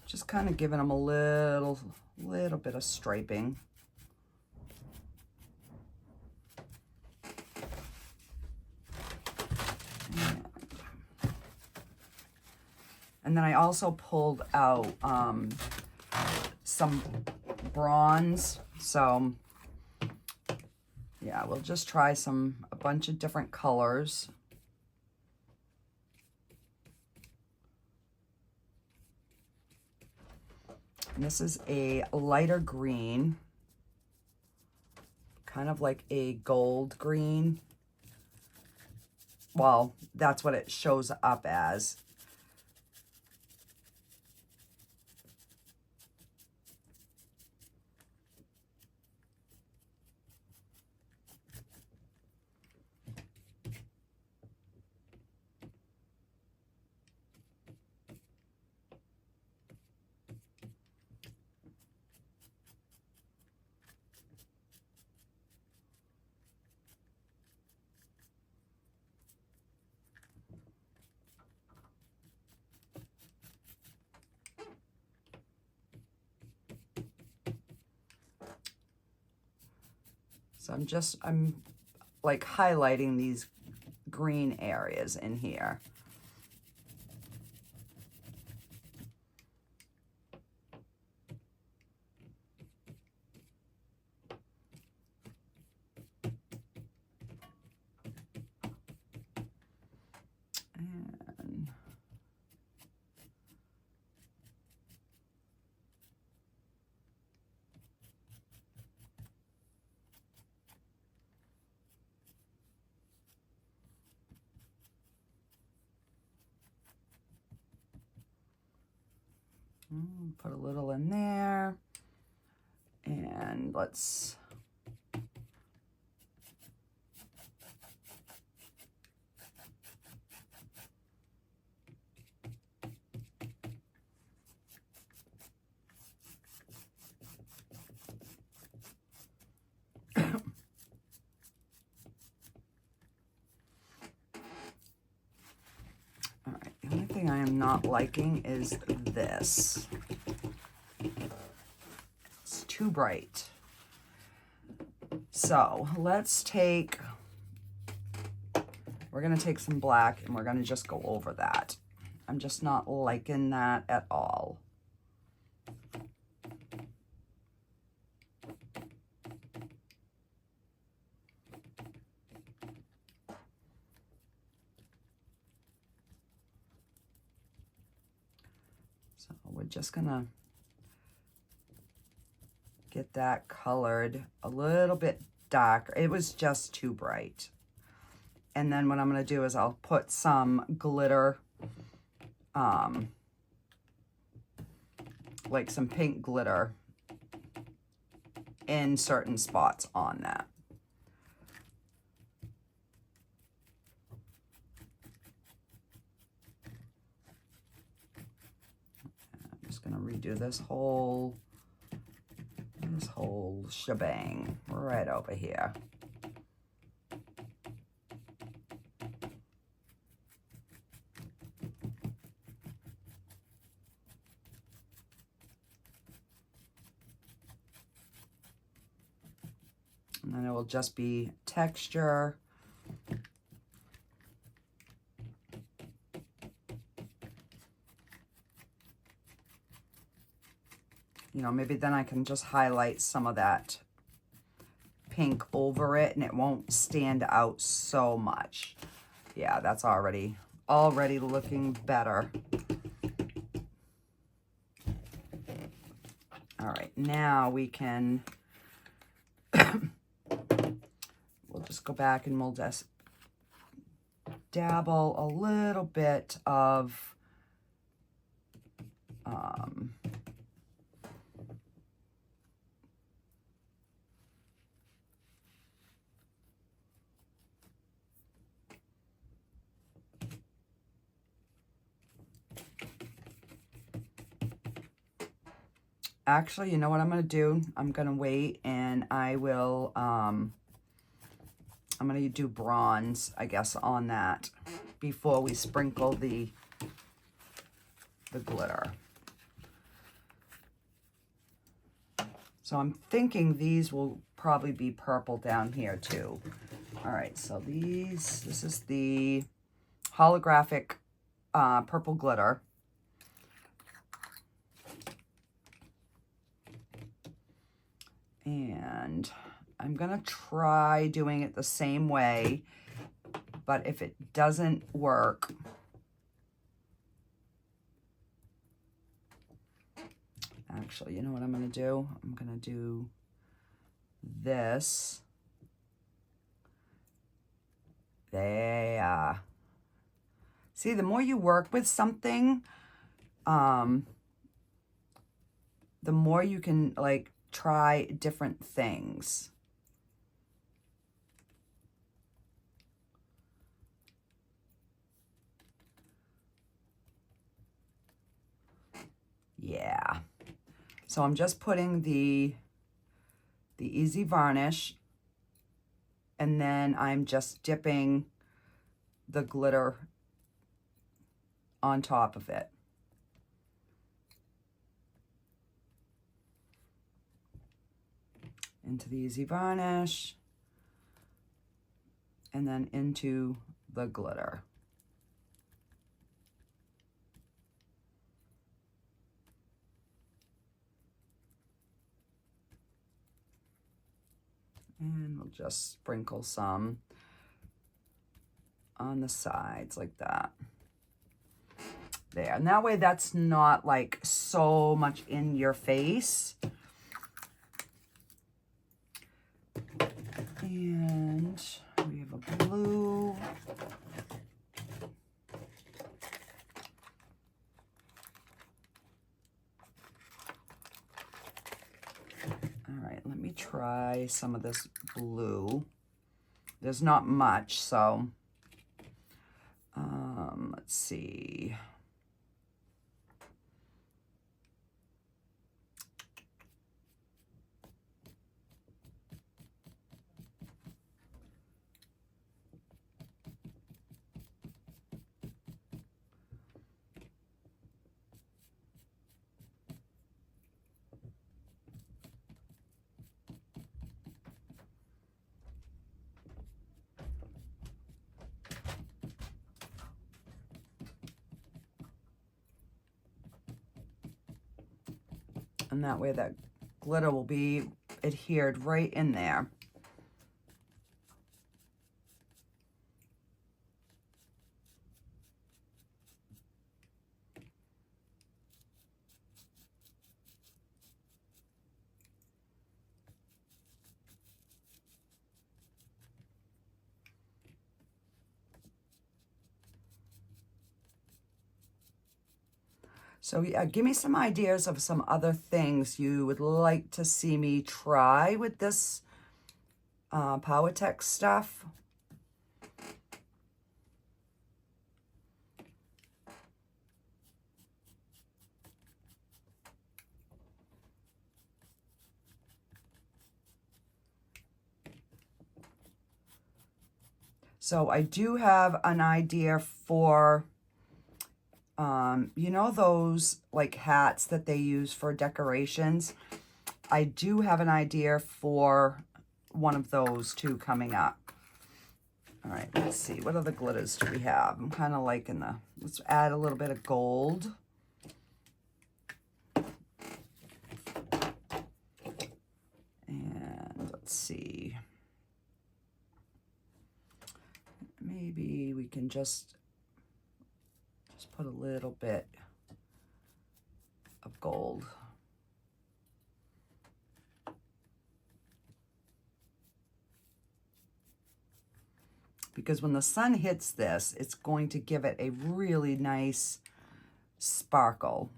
Just kind of giving them a little bit of striping. And then I also pulled out some bronze. So yeah, we'll just try a bunch of different colors. And this is a lighter green, kind of like a gold green. Well, that's what it shows up as. So I'm like highlighting these green areas in here. And put a little in there, and let's all right, the only thing I am not liking is this. It's too bright. So we're gonna take some black and we're gonna just go over that. I'm just not liking that at all. So we're just gonna get that colored a little bit darker. It was just too bright. And then what I'm going to do is I'll put some glitter, like some pink glitter in certain spots on that. I'm just going to redo this whole shebang right over here. And then it will just be texture. You know, maybe then I can just highlight some of that pink over it and it won't stand out so much. Yeah, that's already already looking better. All right, now we can, we'll just go back and we'll just dabble a little bit of actually, you know what I'm going to do? I'm going to wait and I will, I'm going to do bronze, I guess, on that before we sprinkle the glitter. So I'm thinking these will probably be purple down here too. All right, so this is the holographic purple glitter. And I'm gonna try doing it the same way, but if it doesn't work, actually, you know what I'm gonna do? I'm gonna do this. There. See, the more you work with something, the more you can like try different things. Yeah. So I'm just putting the Easy Varnish, and then I'm just dipping the glitter on top of it. Into the Easy Varnish, and then into the glitter. And we'll just sprinkle some on the sides like that. There, and that way that's not like so much in your face. And we have a blue. All right, let me try some of this blue. There's not much, so let's see. And that way that glitter will be adhered right in there. So yeah, give me some ideas of some other things you would like to see me try with this PowerTex stuff. So I do have an idea for, you know, those like hats that they use for decorations. I do have an idea for one of those too coming up. All right, let's see. What other glitters do we have? I'm kind of liking the, let's add a little bit of gold. And let's see. Maybe we can just Just put a little bit of gold. Because when the sun hits this, it's going to give it a really nice sparkle.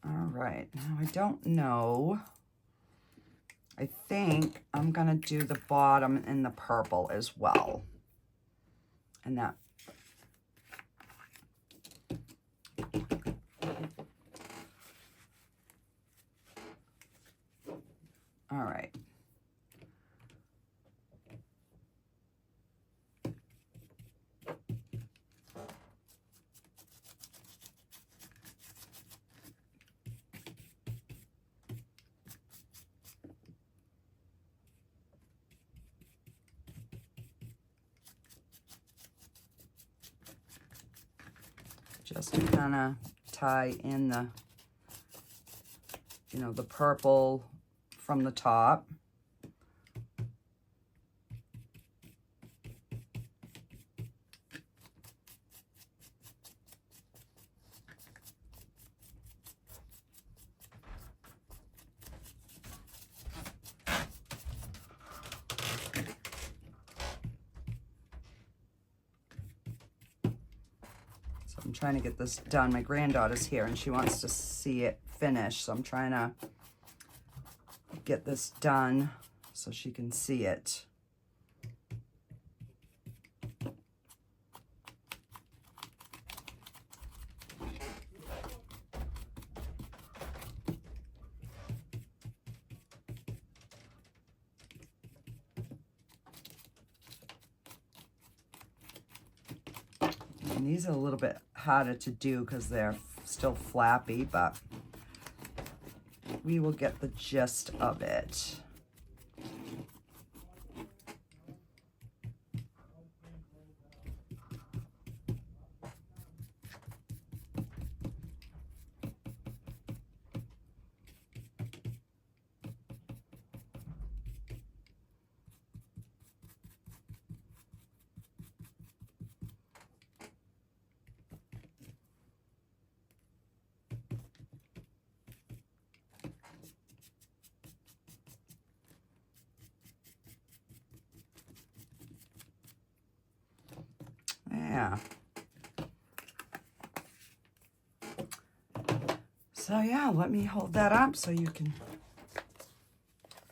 All right, now I don't know. I think I'm gonna do the bottom in the purple as well. And that, all right. Just to kind of tie in the, you know, the purple from the top. I'm trying to get this done. My granddaughter's here and she wants to see it finished. So I'm trying to get this done so she can see it. And these are a little bit harder to do because they're still flappy, but we will get the gist of it. Yeah. So yeah, let me hold that up so you can.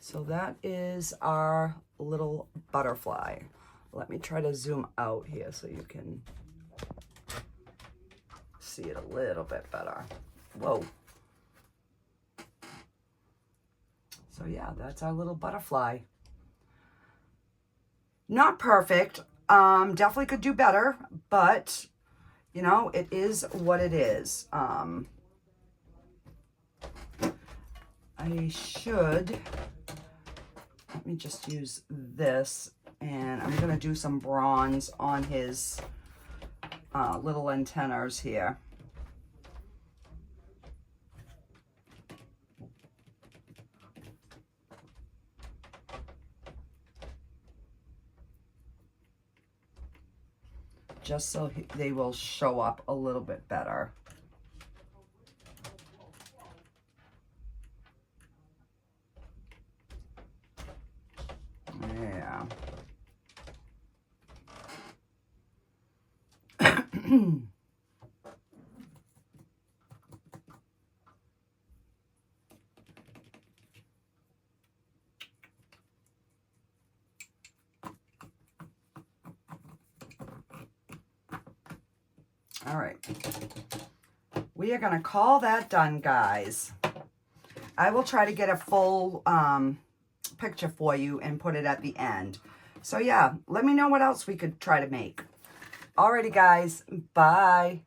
So that is our little butterfly. Let me try to zoom out here so you can see it a little bit better. Whoa. So yeah, that's our little butterfly. Not perfect. Definitely could do better, but you know, it is what it is. I should, let me just use this, and I'm gonna do some bronze on his little antennas here. Just so they will show up a little bit better. Yeah. All right, we are gonna call that done, guys. I will try to get a full picture for you and put it at the end. So yeah, let me know what else we could try to make. Alrighty guys, bye.